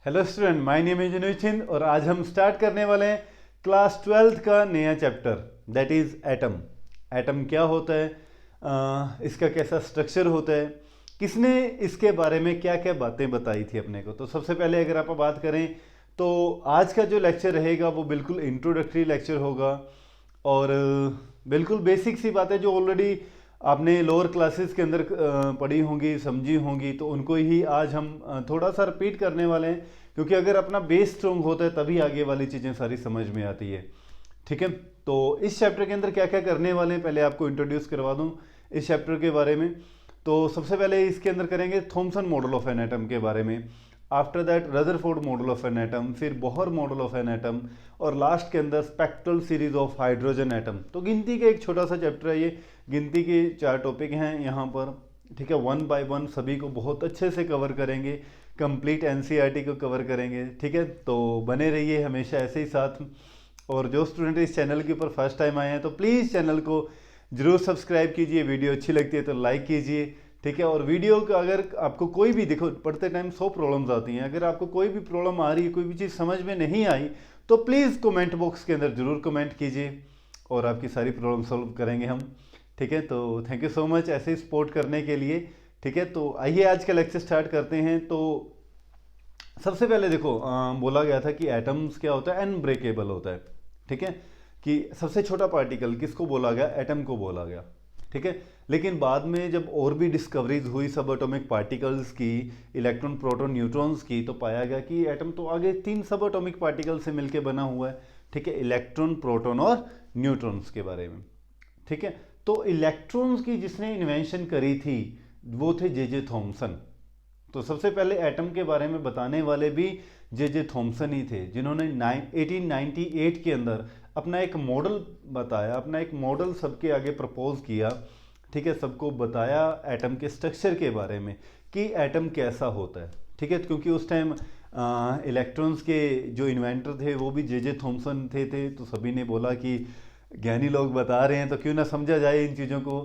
Hello student, my name is Anuchin और आज हम स्टार्ट करने वाले हैं क्लास 12th का नया chapter that is atom. Atom क्या होता है, इसका कैसा स्ट्रक्चर होता है, किसने इसके बारे में क्या क्या बातें बताई थी अपने को। तो सबसे पहले अगर आप बात करें तो आज का जो लेक्चर रहेगा वो बिल्कुल इंट्रोडक्टरी लेक्चर होगा और बिल्कुल बेसिक सी बातें जो ऑलरेडी आपने लोअर क्लासेस के अंदर पढ़ी होंगी, समझी होंगी, तो उनको ही आज हम थोड़ा सा रिपीट करने वाले हैं, क्योंकि अगर अपना बेस स्ट्रॉन्ग होता है तभी आगे वाली चीज़ें सारी समझ में आती है। ठीक है, तो इस चैप्टर के अंदर क्या क्या करने वाले हैं पहले आपको इंट्रोड्यूस करवा दूं इस चैप्टर के बारे में। तो सबसे पहले इसके अंदर करेंगे Thomson model of an atom के बारे में, after that Rutherford model of an atom, फिर Bohr model of an atom और लास्ट के अंदर spectral series of hydrogen atom. तो गिनती का एक छोटा सा चैप्टर है ये, गिनती के 4 टॉपिक हैं यहाँ पर। ठीक है, 1 बाय 1 सभी को बहुत अच्छे से कवर करेंगे, कंप्लीट एनसीईआरटी को कवर करेंगे। ठीक है, तो बने रहिए हमेशा ऐसे ही साथ। और जो स्टूडेंट इस चैनल के ऊपर फर्स्ट टाइम आए हैं तो प्लीज़ चैनल को जरूर सब्सक्राइब कीजिए, वीडियो अच्छी लगती है तो लाइक कीजिए। ठीक है, और वीडियो का अगर आपको कोई भी, देखो पढ़ते टाइम 100 प्रॉब्लम्स आती हैं, अगर आपको कोई भी प्रॉब्लम आ रही है, कोई भी चीज़ समझ में नहीं आई तो प्लीज़ कमेंट बॉक्स के अंदर ज़रूर कमेंट कीजिए और आपकी सारी प्रॉब्लम सॉल्व करेंगे हम। ठीक है, तो थैंक यू सो मच ऐसे ही सपोर्ट करने के लिए। ठीक है, तो आइए आज का लेक्चर स्टार्ट करते हैं। तो सबसे पहले देखो बोला गया था कि एटम्स क्या होता है, अनब्रेकेबल होता है। ठीक है, कि सबसे छोटा पार्टिकल किसको बोला गया, एटम को बोला गया। ठीक है, लेकिन बाद में जब और भी डिस्कवरीज हुई सब एटॉमिक पार्टिकल्स की, इलेक्ट्रॉन प्रोटॉन न्यूट्रॉन्स की, तो पाया गया कि एटम तो आगे 3 सब एटॉमिक पार्टिकल से मिलकर बना हुआ है। ठीक है, इलेक्ट्रॉन, प्रोटॉन और न्यूट्रॉन्स के बारे में। ठीक है, तो इलेक्ट्रॉन्स की जिसने इन्वेंशन करी थी वो थे जे थॉमसन। तो सबसे पहले एटम के बारे में बताने वाले भी जे थॉमसन ही थे, जिन्होंने 1898 के अंदर अपना एक मॉडल बताया, अपना एक मॉडल सबके आगे प्रपोज किया। ठीक है, सबको बताया एटम के स्ट्रक्चर के बारे में कि एटम कैसा होता है। ठीक है, क्योंकि उस टाइम इलेक्ट्रॉन्स के जो इन्वेंटर थे वो भी जे थॉमसन थे, तो सभी ने बोला कि ज्ञानी लोग बता रहे हैं तो क्यों ना समझा जाए इन चीज़ों को।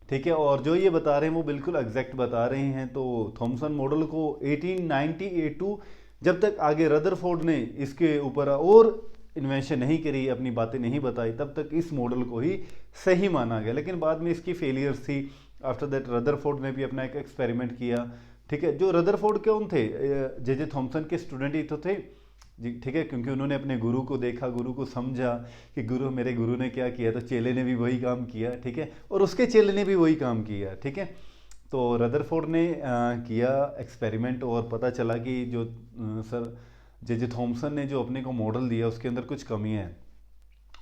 ठीक है, और जो ये बता रहे हैं वो बिल्कुल एग्जैक्ट बता रहे हैं। तो थॉमसन मॉडल को 1898 जब तक आगे रदरफोर्ड ने इसके ऊपर और इन्वेंशन नहीं करी, अपनी बातें नहीं बताई, तब तक इस मॉडल को ही सही माना गया। लेकिन बाद में इसकी फेलियर्स थी। आफ्टर दैट रदरफोर्ड ने भी अपना एक एक्सपेरिमेंट किया। ठीक है, जो रदरफोर्ड कौन थे, जे थॉमसन के स्टूडेंट ही तो थे जी। ठीक है, क्योंकि उन्होंने अपने गुरु को देखा, गुरु को समझा कि मेरे गुरु ने क्या किया, तो चेले ने भी वही काम किया। ठीक है, और उसके चेले ने भी वही काम किया। ठीक है, तो रदरफोर्ड ने किया एक्सपेरिमेंट और पता चला कि जो सर जे थॉमसन ने जो अपने को मॉडल दिया उसके अंदर कुछ कमियां हैं।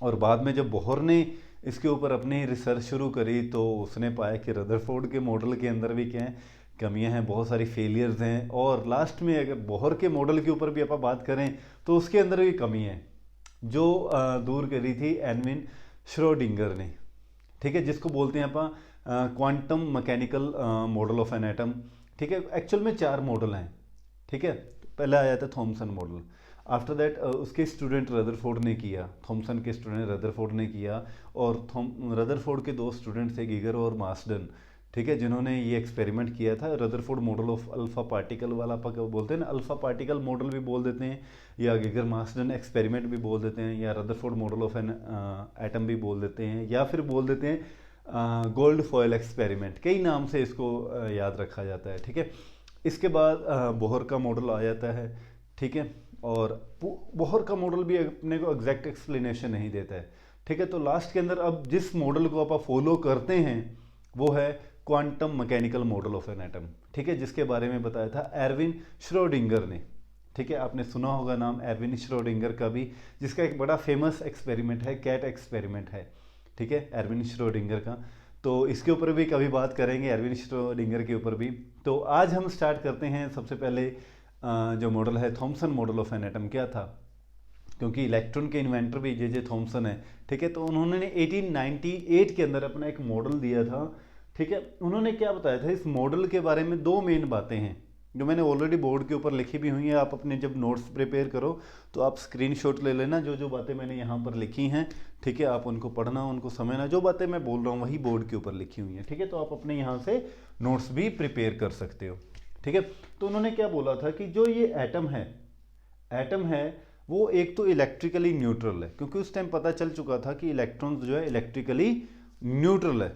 और बाद में जब बोहर ने इसके ऊपर अपनी रिसर्च शुरू करी तो उसने पाया कि रदरफोर्ड के मॉडल के अंदर भी क्या है, कमियां हैं, बहुत सारी फेलियर्स हैं। और लास्ट में अगर बोहर के मॉडल के ऊपर भी आप बात करें तो उसके अंदर भी कमी है, जो दूर करी थी एडविन श्रोडिंगर ने। ठीक है, जिसको बोलते हैं आप quantum mechanical model of an atom. ठीक है, एक्चुअल में 4 मॉडल हैं। ठीक है, पहला आया था थॉमसन मॉडल, आफ्टर दैट उसके स्टूडेंट रदरफोर्ड ने किया, थॉमसन के स्टूडेंट रदरफोर्ड ने किया। और रदरफोर्ड के 2 स्टूडेंट थे, गीगर और मार्सडन। ठीक है, जिन्होंने ये एक्सपेरिमेंट किया था Rutherford model of alpha particle वाला, आप बोलते हैं ना, अल्फा पार्टिकल मॉडल भी बोल देते हैं, या गीगर मार्सडन एक्सपेरिमेंट भी बोल देते हैं, या Rutherford model of an atom भी बोल देते हैं, या फिर बोल देते हैं गोल्ड फॉयल एक्सपेरिमेंट। कई नाम से इसको याद रखा जाता है। ठीक है, इसके बाद बोहर का मॉडल आ जाता है। ठीक है, और बोहर का मॉडल भी अपने को एग्जैक्ट एक्सप्लेनेशन नहीं देता है। ठीक है, तो लास्ट के अंदर अब जिस मॉडल को आप फॉलो करते हैं वो है quantum mechanical model of an atom. ठीक है, जिसके बारे में बताया था एरविन श्रोडिंगर ने। ठीक है, आपने सुना होगा नाम एरविन श्रोडिंगर का भी, जिसका एक बड़ा फेमस एक्सपेरिमेंट है, कैट एक्सपेरिमेंट है। ठीक है, एरविन श्रोडिंगर का, तो इसके ऊपर भी कभी बात करेंगे, एरविन श्रोडिंगर के ऊपर भी। तो आज हम स्टार्ट करते हैं। सबसे पहले जो मॉडल है Thompson model of an atom क्या था, क्योंकि इलेक्ट्रॉन के इन्वेंटर भी जे थॉमसन है। ठीक है, तो उन्होंने 1898 के अंदर अपना एक मॉडल दिया था। ठीक है, उन्होंने क्या बताया था इस मॉडल के बारे में, 2 मेन बातें हैं जो मैंने ऑलरेडी बोर्ड के ऊपर लिखी भी हुई है। आप अपने जब नोट्स प्रिपेयर करो तो आप स्क्रीनशॉट ले लेना, जो जो बातें मैंने यहाँ पर लिखी हैं। ठीक है, आप उनको पढ़ना, उनको समझना, जो बातें मैं बोल रहा हूँ वही बोर्ड के ऊपर लिखी हुई हैं। ठीक है, तो आप अपने यहाँ से नोट्स भी प्रिपेयर कर सकते हो। ठीक है, तो उन्होंने क्या बोला था कि जो ये एटम है, एटम है वो एक तो इलेक्ट्रिकली न्यूट्रल है, क्योंकि उस टाइम पता चल चुका था कि इलेक्ट्रॉन्स जो है इलेक्ट्रिकली न्यूट्रल है।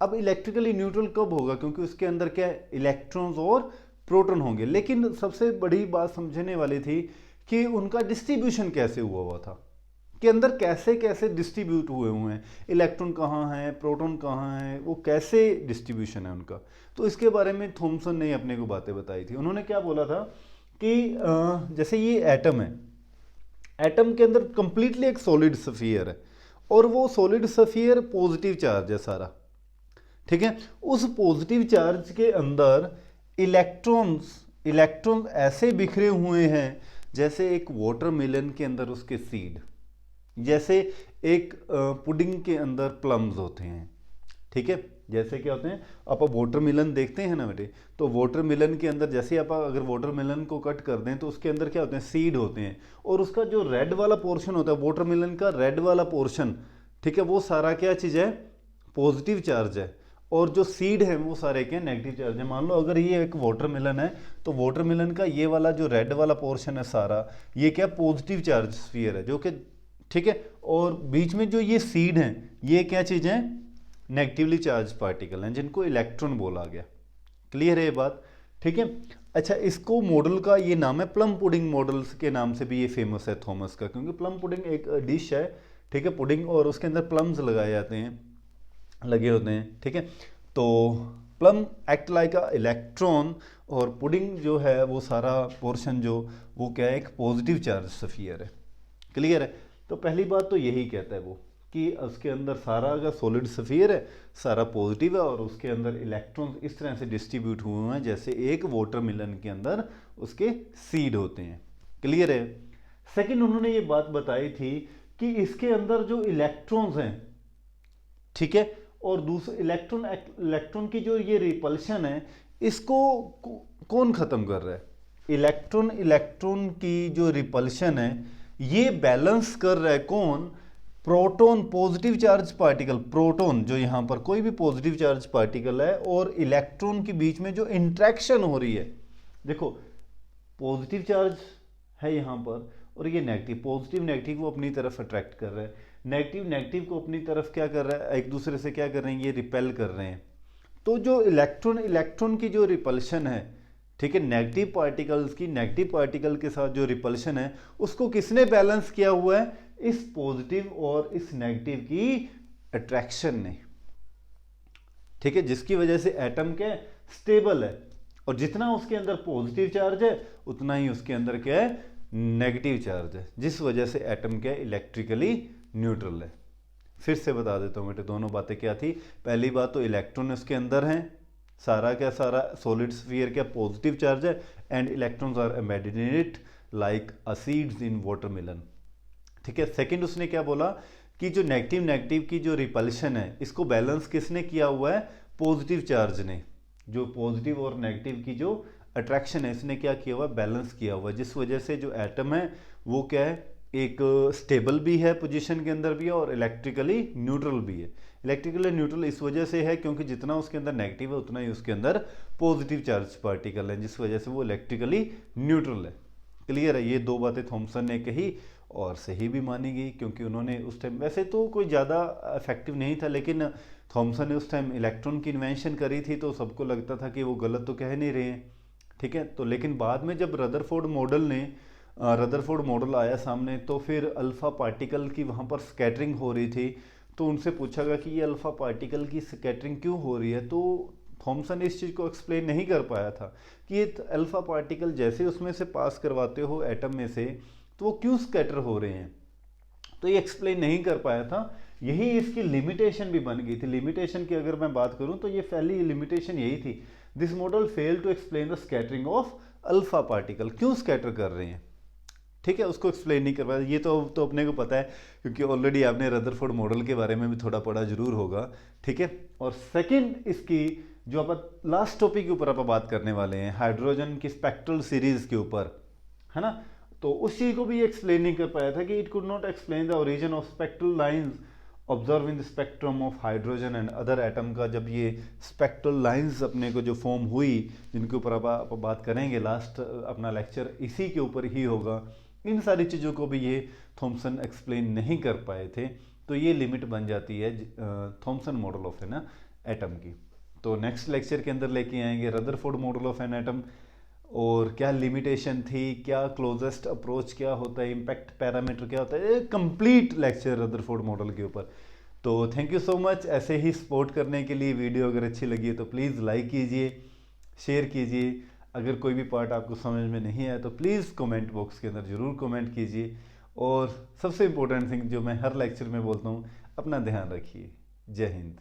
अब इलेक्ट्रिकली न्यूट्रल कब होगा, क्योंकि उसके अंदर क्या है, इलेक्ट्रॉन्स और प्रोटॉन होंगे। लेकिन सबसे बड़ी बात समझने वाली थी कि उनका डिस्ट्रीब्यूशन कैसे हुआ था, कि अंदर कैसे कैसे डिस्ट्रीब्यूट हुए हैं, इलेक्ट्रॉन कहाँ है, प्रोटॉन कहाँ है, वो कैसे डिस्ट्रीब्यूशन है उनका। तो इसके बारे में थॉमसन ने अपने को बातें बताई थी। उन्होंने क्या बोला था कि जैसे ये एटम है, एटम के अंदर कंप्लीटली एक सॉलिड स्फीयर है, और वो सॉलिड स्फीयर पॉजिटिव चार्ज है सारा, ठीक है। उस पॉजिटिव चार्ज के अंदर इलेक्ट्रॉन्स ऐसे बिखरे हुए हैं जैसे एक वाटरमेलन के अंदर उसके सीड, जैसे एक पुडिंग के अंदर प्लम्स होते हैं, ठीक है। जैसे क्या होते हैं, आप वाटरमेलन देखते हैं ना बेटे, तो वाटरमेलन के अंदर जैसे आप अगर वाटरमेलन को कट कर दें तो उसके अंदर क्या होते हैं, सीड होते हैं, और उसका जो रेड वाला पोर्शन होता है वाटरमेलन का, रेड वाला पोर्शन, ठीक है, वो सारा क्या चीज़ है, पॉजिटिव चार्ज है, और जो सीड है वो सारे क्या नेगेटिव चार्ज है। मान लो अगर ये एक वाटरमेलन है, तो वाटरमेलन का ये वाला जो रेड वाला पोर्शन है सारा, ये क्या पॉजिटिव चार्ज स्फीयर है, जो कि ठीक है, और बीच में जो ये सीड हैं ये क्या चीज़ है, नेगेटिवली चार्ज पार्टिकल हैं, जिनको इलेक्ट्रॉन बोला गया। क्लियर है ये बात, ठीक है। अच्छा, इसको मॉडल का ये नाम है, प्लम पुडिंग मॉडल्स के नाम से भी ये फेमस है थॉमस का, क्योंकि प्लम पुडिंग एक डिश है, ठीक है, पुडिंग, और उसके अंदर प्लम्स लगाए जाते हैं, लगे होते हैं, ठीक है। तो plum act like a electron, और पुडिंग जो है वो सारा पोर्शन जो वो क्या है, एक पॉजिटिव चार्ज स्फीयर है। क्लियर है। तो पहली बात तो यही कहता है वो कि उसके अंदर सारा अगर सॉलिड स्फीयर है, सारा पॉजिटिव है, और उसके अंदर इलेक्ट्रॉन्स इस तरह से डिस्ट्रीब्यूट हुए हैं जैसे एक वाटरमेलन के अंदर उसके सीड होते हैं। क्लियर है। सेकंड, उन्होंने ये बात बताई थी कि इसके अंदर जो इलेक्ट्रॉन्स हैं, ठीक है, और दूसरे इलेक्ट्रॉन की जो ये रिपल्शन है, इसको कौन खत्म कर रहा है, इलेक्ट्रॉन की जो रिपल्शन है ये बैलेंस कर रहा है कौन, proton, positive charge particle, proton जो यहां पर कोई भी पॉजिटिव चार्ज पार्टिकल है और इलेक्ट्रॉन के बीच में जो इंट्रैक्शन हो रही है। देखो, पॉजिटिव चार्ज है यहां पर, और ये नेगेटिव, पॉजिटिव नेगेटिव को अपनी तरफ अट्रैक्ट कर रहा है, नेगेटिव नेगेटिव को अपनी तरफ क्या कर रहा है, एक दूसरे से क्या कर रहे हैं, ये रिपेल कर रहे हैं। तो जो इलेक्ट्रॉन की जो रिपल्शन है, ठीक है, नेगेटिव पार्टिकल्स की नेगेटिव पार्टिकल के साथ जो रिपल्शन है, उसको किसने बैलेंस किया हुआ है, इस पॉजिटिव और इस नेगेटिव की अट्रैक्शन ने, ठीक है, जिसकी वजह से एटम क्या स्टेबल है, और जितना उसके अंदर पॉजिटिव चार्ज है उतना ही उसके अंदर क्या है, नेगेटिव चार्ज है, जिस वजह से एटम क्या इलेक्ट्रिकली न्यूट्रल है। फिर से बता देता हूँ बेटे, दोनों बातें क्या थी। पहली बात तो इलेक्ट्रॉन उसके अंदर हैं, सारा क्या सारा सॉलिड स्फीयर क्या पॉजिटिव चार्ज है, and electrons are embedded in it like a seeds in watermelon, ठीक है। सेकंड, उसने क्या बोला कि जो नेगेटिव की जो रिपल्शन है, इसको बैलेंस किसने किया हुआ है, पॉजिटिव चार्ज ने, जो पॉजिटिव और नेगेटिव की जो अट्रैक्शन है इसने क्या किया हुआ, बैलेंस किया हुआ, जिस वजह से जो एटम है वो क्या है, एक स्टेबल भी है पोजीशन के अंदर भी है, और इलेक्ट्रिकली न्यूट्रल भी है। इलेक्ट्रिकली न्यूट्रल इस वजह से है क्योंकि जितना उसके अंदर नेगेटिव है उतना ही उसके अंदर पॉजिटिव चार्ज पार्टिकल है, जिस वजह से वो इलेक्ट्रिकली न्यूट्रल है। क्लियर है। ये दो बातें थॉमसन ने कही और सही भी मानी गई, क्योंकि उन्होंने उस टाइम, वैसे तो कोई ज़्यादा इफेक्टिव नहीं था, लेकिन थॉमसन ने उस टाइम इलेक्ट्रॉन की इन्वेंशन करी थी, तो सबको लगता था कि वो गलत तो कह नहीं रहे हैं, ठीक है। तो लेकिन बाद में जब रदरफोर्ड मॉडल आया सामने, तो फिर अल्फ़ा पार्टिकल की वहाँ पर स्कैटरिंग हो रही थी, तो उनसे पूछा गया कि ये अल्फ़ा पार्टिकल की स्कैटरिंग क्यों हो रही है, तो थॉमसन इस चीज़ को एक्सप्लेन नहीं कर पाया था कि ये अल्फ़ा पार्टिकल जैसे उसमें से पास करवाते हो एटम में से, तो वो क्यों स्कैटर हो रहे हैं, तो ये एक्सप्लेन नहीं कर पाया था। यही इसकी लिमिटेशन भी बन गई थी। लिमिटेशन की अगर मैं बात करूं तो ये पहली लिमिटेशन यही थी, this model fail to explain the scattering of alpha particle, क्यों स्कैटर कर रहे हैं, ठीक है, उसको एक्सप्लेन नहीं कर पाया। ये तो अपने को पता है, क्योंकि ऑलरेडी आपने रदरफोर्ड मॉडल के बारे में भी थोड़ा पढ़ा जरूर होगा, ठीक है। और सेकंड, इसकी जो अपन लास्ट टॉपिक के ऊपर अपन बात करने वाले हैं, हाइड्रोजन की स्पेक्ट्रल सीरीज के ऊपर, है ना, तो उस चीज को भी एक्सप्लेन नहीं कर पाया था कि it could not explain the origin of spectral lines observe in the spectrum of hydrogen and other atom का, जब ये स्पेक्ट्रल लाइंस अपने को जो फॉर्म हुई, जिनके ऊपर आप बात करेंगे, लास्ट अपना लेक्चर इसी के ऊपर ही होगा, इन सारी चीज़ों को भी ये थॉमसन एक्सप्लेन नहीं कर पाए थे, तो ये लिमिट बन जाती है Thompson model of an atom की। तो नेक्स्ट लेक्चर के अंदर लेके आएंगे Rutherford model of an atom, और क्या लिमिटेशन थी, क्या क्लोजेस्ट अप्रोच क्या होता है, इम्पैक्ट पैरामीटर क्या होता है, कंप्लीट लेक्चर रदरफोर्ड मॉडल के ऊपर। तो थैंक यू सो मच ऐसे ही सपोर्ट करने के लिए। वीडियो अगर अच्छी लगी है तो प्लीज़ लाइक कीजिए, शेयर कीजिए। अगर कोई भी पार्ट आपको समझ में नहीं आया तो प्लीज़ कमेंट बॉक्स के अंदर ज़रूर कमेंट कीजिए। और सबसे इम्पोर्टेंट थिंग जो मैं हर लेक्चर में बोलता हूँ, अपना ध्यान रखिए। जय हिंद।